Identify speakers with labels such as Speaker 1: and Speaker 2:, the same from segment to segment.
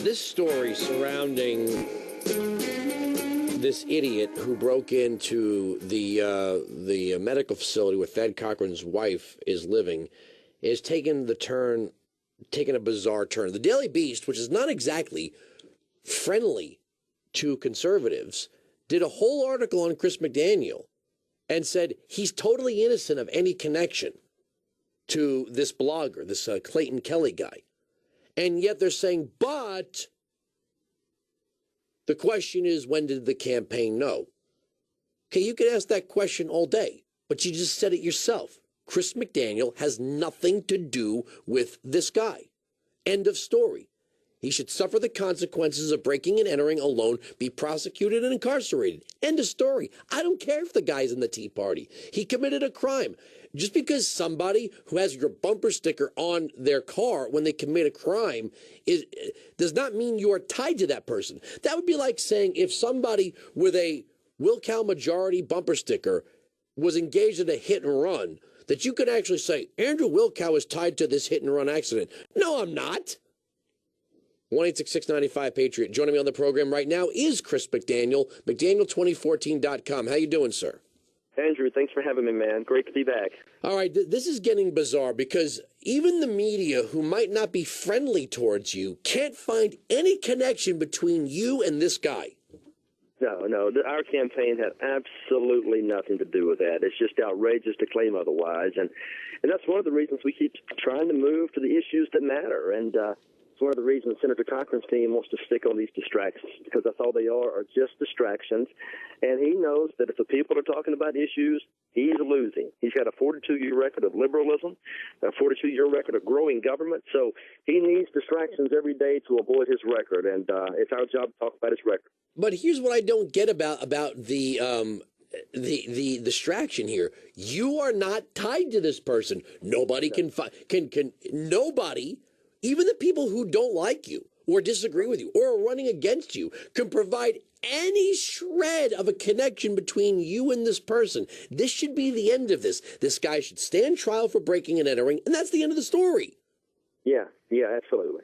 Speaker 1: This story surrounding this idiot who broke into the medical facility where Thad Cochran's wife is living is taking a bizarre turn. The Daily Beast, which is not exactly friendly to conservatives, did a whole article on Chris McDaniel and said he's totally innocent of any connection to this blogger, this Clayton Kelly guy. And yet they're saying, but the question is, when did the campaign know? Okay, you could ask that question all day, but you just said it yourself. Chris McDaniel has nothing to do with this guy. End of story. He should suffer the consequences of breaking and entering alone, be prosecuted and incarcerated. End of story. I don't care if the guy's in the Tea Party. He committed a crime. Just because somebody who has your bumper sticker on their car when they commit a crime does not mean you are tied to that person. That would be like saying if somebody with a Wilkow Majority bumper sticker was engaged in a hit and run, that you could actually say, Andrew Wilkow is tied to this hit and run accident. No, I'm not. 1-866-95-PATRIOT. Joining me on the program right now is Chris McDaniel, McDaniel2014.com. How you doing, sir?
Speaker 2: Andrew, thanks for having me, man. Great to be back.
Speaker 1: All right, this is getting bizarre because even the media, who might not be friendly towards you, can't find any connection between you and this guy.
Speaker 2: No, our campaign had absolutely nothing to do with that. It's just outrageous to claim otherwise. And that's one of the reasons we keep trying to move to the issues that matter. And it's one of the reasons Senator Cochran's team wants to stick on these distractions, because that's all they are just distractions. And he knows that if the people are talking about issues, he's losing. He's got a 42-year record of liberalism, a 42-year record of growing government. So he needs distractions every day to avoid his record. And it's our job to talk about his record.
Speaker 1: But here's what I don't get about the distraction here. You are not tied to this person. Nobody can nobody, even the people who don't like you or disagree with you or are running against you, can provide any shred of a connection between you and this person. This should be the end of this. This guy should stand trial for breaking and entering, and that's the end of the story.
Speaker 2: Yeah, absolutely.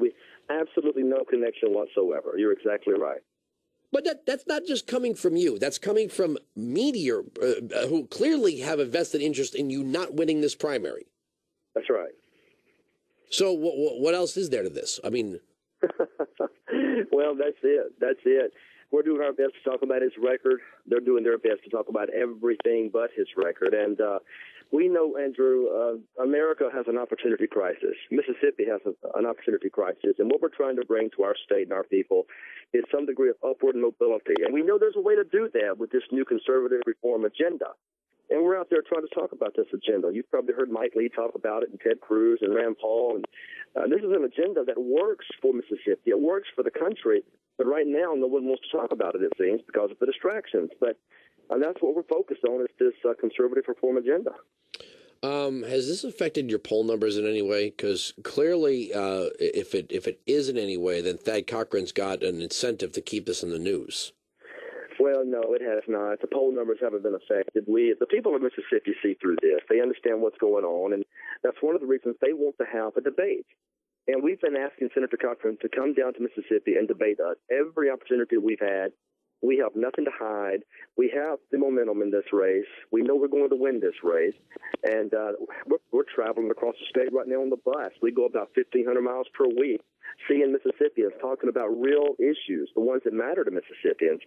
Speaker 2: We absolutely no connection whatsoever. You're exactly right.
Speaker 1: But that's not just coming from you. That's coming from media who clearly have a vested interest in you not winning this primary.
Speaker 2: That's right.
Speaker 1: So what else is there to this? I mean...
Speaker 2: Well, that's it. We're doing our best to talk about his record. They're doing their best to talk about everything but his record. And we know, Andrew, America has an opportunity crisis. Mississippi has an opportunity crisis. And what we're trying to bring to our state and our people is some degree of upward mobility. And we know there's a way to do that with this new conservative reform agenda. And we're out there trying to talk about this agenda. You've probably heard Mike Lee talk about it, and Ted Cruz and Rand Paul. And this is an agenda that works for Mississippi. It works for the country. But right now, no one wants to talk about it, it seems, because of the distractions. But that's what we're focused on, is this conservative reform agenda.
Speaker 1: Has this affected your poll numbers in any way? Because clearly, if it is in any way, then Thad Cochran's got an incentive to keep this in the news.
Speaker 2: Well, no, it has not. The poll numbers haven't been affected. The people of Mississippi see through this. They understand what's going on, and that's one of the reasons they want to have a debate. And we've been asking Senator Cochran to come down to Mississippi and debate us every opportunity we've had. We have nothing to hide. We have the momentum in this race. We know we're going to win this race. And we're traveling across the state right now on the bus. We go about 1,500 miles per week, seeing Mississippians, talking about real issues, the ones that matter to Mississippians.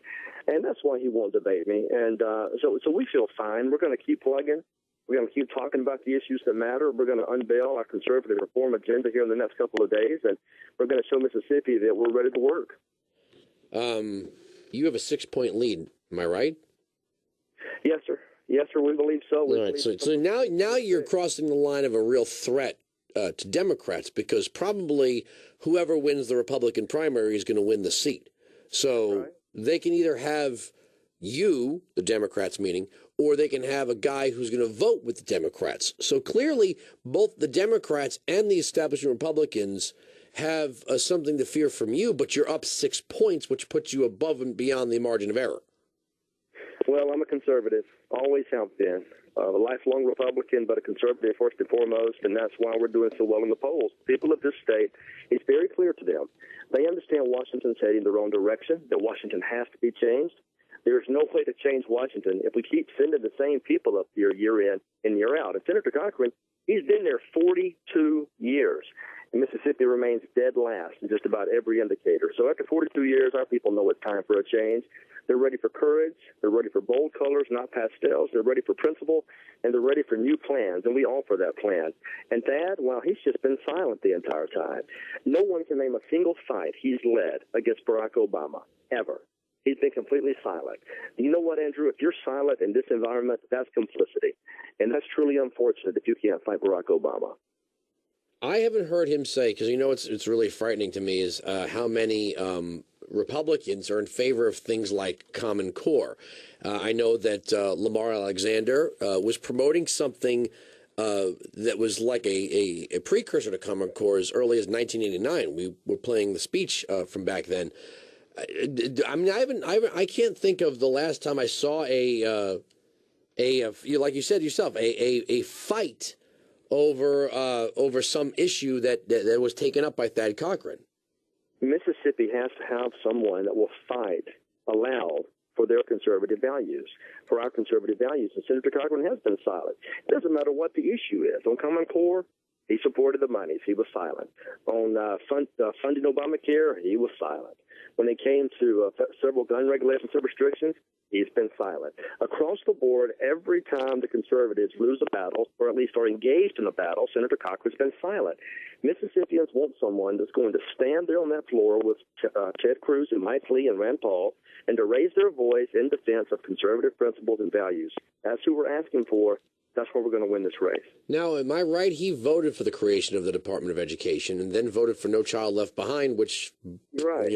Speaker 2: And that's why he won't debate me. And so we feel fine. We're going to keep plugging. We're going to keep talking about the issues that matter. We're going to unveil our conservative reform agenda here in the next couple of days, and we're going to show Mississippi that we're ready to work.
Speaker 1: You have a 6-point lead. Am I right?
Speaker 2: Yes, sir. Yes, sir. We believe so.
Speaker 1: All right. So now you're crossing the line of a real threat to Democrats, because probably whoever wins the Republican primary is going to win the seat. So they can either have you, the Democrats meaning, or they can have a guy who's going to vote with the Democrats. So clearly, both the Democrats and the establishment Republicans have something to fear from you, but you're up 6 points, which puts you above and beyond the margin of error.
Speaker 2: Well, I'm a conservative, always have been, a lifelong Republican, but a conservative first and foremost, and that's why we're doing so well in the polls. People of this state, it's very clear to them. They understand Washington's heading the wrong direction, that Washington has to be changed. There's no way to change Washington if we keep sending the same people up here year in and year out. And Senator Cochran, he's been there 42 years. And Mississippi remains dead last in just about every indicator. So after 42 years, our people know it's time for a change. They're ready for courage. They're ready for bold colors, not pastels. They're ready for principle, and they're ready for new plans, and we offer that plan. And Thad, well, he's just been silent the entire time. No one can name a single fight he's led against Barack Obama, ever. He's been completely silent. You know what, Andrew? If you're silent in this environment, that's complicity. And that's truly unfortunate if you can't fight Barack Obama.
Speaker 1: I haven't heard him say, because it's really frightening to me, is how many Republicans are in favor of things like Common Core. I know that Lamar Alexander was promoting something that was like a precursor to Common Core as early as 1989. We were playing the speech from back then. I mean, I can't think of the last time I saw like you said yourself, a fight over some issue that was taken up by Thad Cochran.
Speaker 2: Mississippi has to have someone that will fight aloud for their conservative values, for our conservative values. And Senator Cochran has been silent. It doesn't matter what the issue is. On Common Core, he supported the monies. He was silent. On funding Obamacare, he was silent. When it came to several gun regulations or restrictions, he's been silent. Across the board, every time the conservatives lose a battle, or at least are engaged in a battle, Senator Cochran's been silent. Mississippians want someone that's going to stand there on that floor with Ted Cruz and Mike Lee and Rand Paul and to raise their voice in defense of conservative principles and values. That's who we're asking for. That's where we're going to win this race.
Speaker 1: Now, am I right? He voted for the creation of the Department of Education and then voted for No Child Left Behind, which,
Speaker 2: right.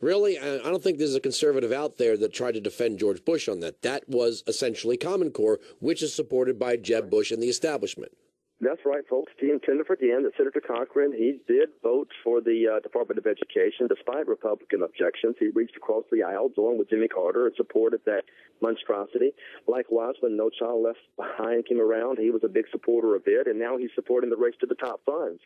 Speaker 1: Really, I don't think there's a conservative out there that tried to defend George Bush on that. That was essentially Common Core, which is supported by Jeb Bush and the establishment.
Speaker 2: That's right, folks. Team tender for the end that Senator Cochran, he did vote for the Department of Education despite Republican objections. He reached across the aisle, joined with Jimmy Carter, and supported that monstrosity. Likewise, when No Child Left Behind came around, he was a big supporter of it, and now he's supporting the race to the top funds.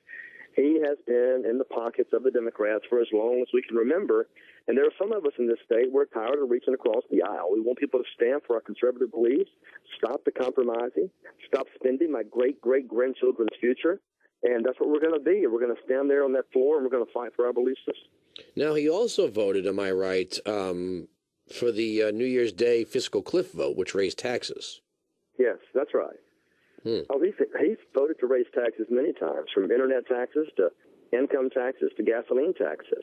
Speaker 2: He has been in the pockets of the Democrats for as long as we can remember, and there are some of us in this state, we're tired of reaching across the aisle. We want people to stand for our conservative beliefs, stop the compromising, stop spending my great-great-grandchildren's future, and that's what we're going to be. We're going to stand there on that floor, and we're going to fight for our belief system.
Speaker 1: Now, he also voted, am I right, for the New Year's Day fiscal cliff vote, which raised taxes.
Speaker 2: Yes, that's right. Oh, he's voted to raise taxes many times, from internet taxes to income taxes to gasoline taxes.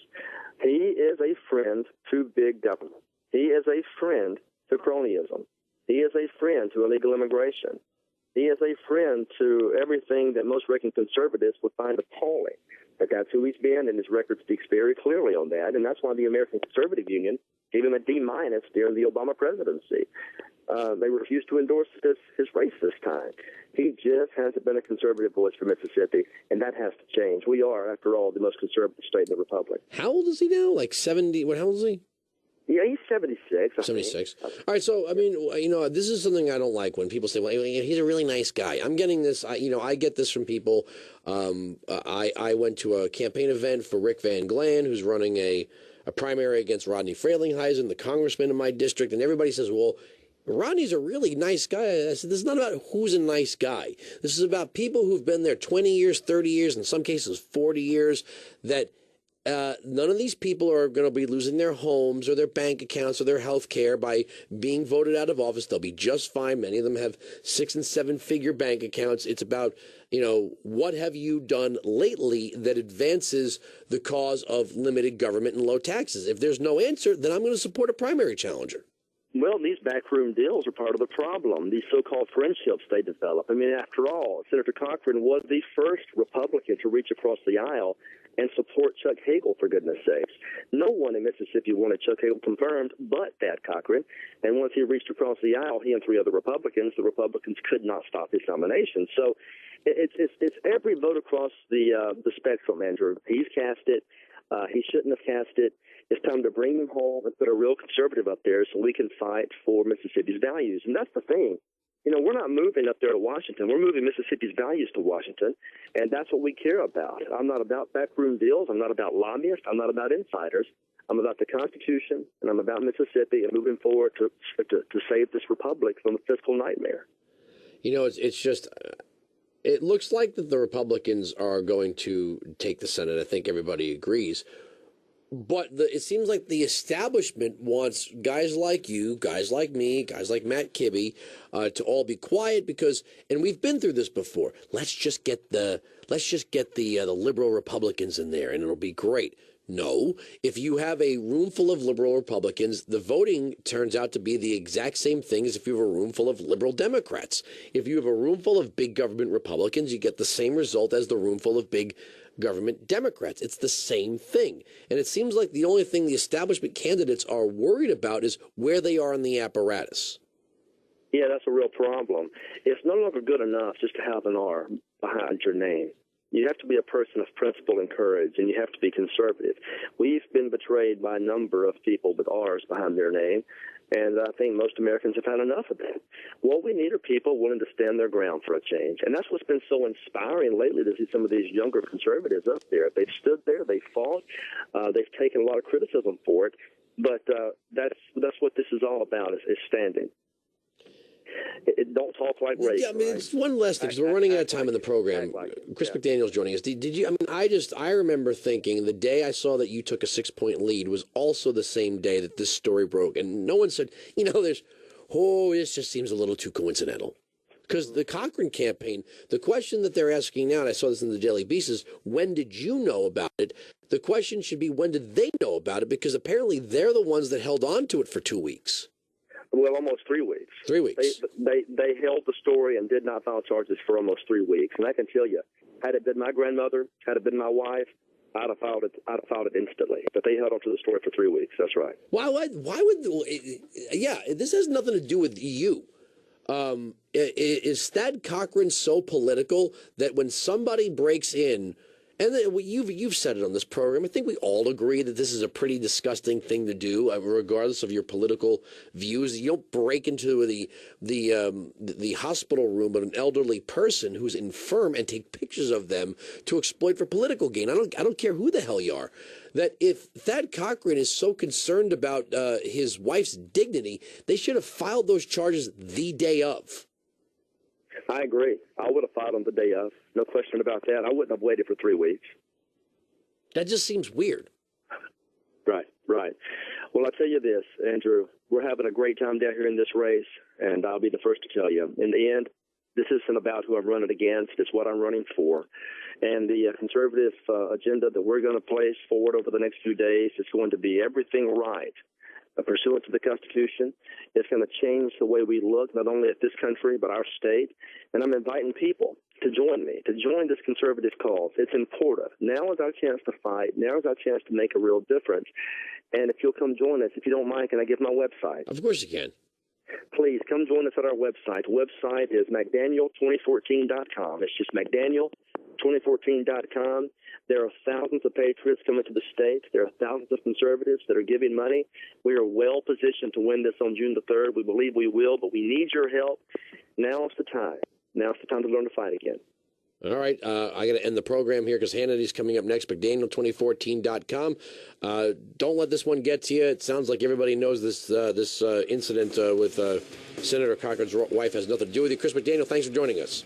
Speaker 2: He is a friend to big government. He is a friend to cronyism. He is a friend to illegal immigration. He is a friend to everything that most reckoned conservatives would find appalling. But that's who he's been, and his record speaks very clearly on that, and that's why the American Conservative Union gave him a D- during the Obama presidency. They refused to endorse his race this time. He just hasn't been a conservative voice for Mississippi, and that has to change. We are, after all, the most conservative state in the republic.
Speaker 1: How old is he now? Like 70? How old is he?
Speaker 2: Yeah, he's 76.
Speaker 1: 76. All right, so, I mean, this is something I don't like when people say, well, he's a really nice guy. I'm getting this, I get this from people. I went to a campaign event for Rick Van Glan, who's running a primary against Rodney Frelinghuysen, the congressman in my district, and everybody says, well, Rodney's a really nice guy. I said, this is not about who's a nice guy. This is about people who've been there 20 years, 30 years, in some cases 40 years, that none of these people are going to be losing their homes or their bank accounts or their health care by being voted out of office. They'll be just fine. Many of them have 6- and 7-figure bank accounts. It's about, what have you done lately that advances the cause of limited government and low taxes? If there's no answer, then I'm going to support a primary challenger.
Speaker 2: Well, these backroom deals are part of the problem, these so-called friendships they develop. I mean, after all, Senator Cochran was the first Republican to reach across the aisle and support Chuck Hagel, for goodness sakes. No one in Mississippi wanted Chuck Hagel confirmed but Thad Cochran. And once he reached across the aisle, he and 3 other Republicans, the Republicans could not stop his nomination. So it's every vote across the spectrum, Andrew. He's cast it. He shouldn't have cast it. It's time to bring them home and put a real conservative up there so we can fight for Mississippi's values. And that's the thing. You know, we're not moving up there to Washington. We're moving Mississippi's values to Washington, and that's what we care about. I'm not about backroom deals. I'm not about lobbyists. I'm not about insiders. I'm about the Constitution, and I'm about Mississippi and moving forward to save this republic from a fiscal nightmare.
Speaker 1: You know, it's just, it looks like that the Republicans are going to take the Senate. I think everybody agrees. But it seems like the establishment wants guys like you, guys like me, guys like Matt Kibbe to all be quiet because, and we've been through this before. Let's just get the liberal Republicans in there, and it'll be great. No, if you have a room full of liberal Republicans, the voting turns out to be the exact same thing as if you have a room full of liberal Democrats. If you have a room full of big government Republicans, you get the same result as the room full of big government Democrats. It's the same thing. And it seems like the only thing the establishment candidates are worried about is where they are in the apparatus.
Speaker 2: Yeah, that's a real problem. It's no longer good enough just to have an R behind your name. You have to be a person of principle and courage, and you have to be conservative. We've been betrayed by a number of people with R's behind their name, and I think most Americans have had enough of that. What we need are people willing to stand their ground for a change, and that's what's been so inspiring lately to see some of these younger conservatives up there. They've stood there, they fought, they've taken a lot of criticism for it, but that's what this is all about, is standing. It don't talk like race.
Speaker 1: Yeah, I mean,
Speaker 2: right?
Speaker 1: it's one last thing because we're running out of time in the program. Chris McDaniel's joining us. Did you? I mean, I remember thinking the day I saw that you took a 6-point lead was also the same day that this story broke, and no one said, you know, this just seems a little too coincidental. Because the Cochran campaign, the question that they're asking now, and I saw this in the Daily Beast, is when did you know about it? The question should be when did they know about it? Because apparently they're the ones that held on to it for 2 weeks.
Speaker 2: Well, almost 3 weeks.
Speaker 1: 3 weeks.
Speaker 2: They held the story and did not file charges for almost 3 weeks. And I can tell you, had it been my grandmother, had it been my wife, I'd have filed it instantly. But they held on to the story for 3 weeks. That's right.
Speaker 1: Why would? Yeah, this has nothing to do with you. Is Thad Cochran so political that when somebody breaks in, and you've said it on this program, I think we all agree that this is a pretty disgusting thing to do, regardless of your political views. You don't break into the hospital room of an elderly person who's infirm and take pictures of them to exploit for political gain. I don't care who the hell you are. That if Thad Cochran is so concerned about his wife's dignity, they should have filed those charges the day of.
Speaker 2: I agree. I would have filed them the day of. No question about that. I wouldn't have waited for 3 weeks.
Speaker 1: That just seems weird.
Speaker 2: Right. Well, I'll tell you this, Andrew. We're having a great time down here in this race, and I'll be the first to tell you. In the end, this isn't about who I'm running against. It's what I'm running for. And the conservative agenda that we're going to place forward over the next few days is going to be everything right. Pursuant to the Constitution, it's going to change the way we look, not only at this country, but our state. And I'm inviting people to join me, to join this conservative cause. It's important. Now is our chance to fight. Now is our chance to make a real difference. And if you'll come join us, if you don't mind, can I give my website?
Speaker 1: Of course you can.
Speaker 2: Please come join us at our website. The website is McDaniel2014.com. It's just McDaniel2014.com. There are thousands of patriots coming to the state. There are thousands of conservatives that are giving money. We are well positioned to win this on June the 3rd. We believe we will, but we need your help. Now's the time. Now's the time to learn to fight again.
Speaker 1: All right. I got to end the program here because Hannity's coming up next. McDaniel2014.com. Don't let this one get to you. It sounds like everybody knows this incident with Senator Cochran's wife has nothing to do with you. Chris McDaniel, thanks for joining us.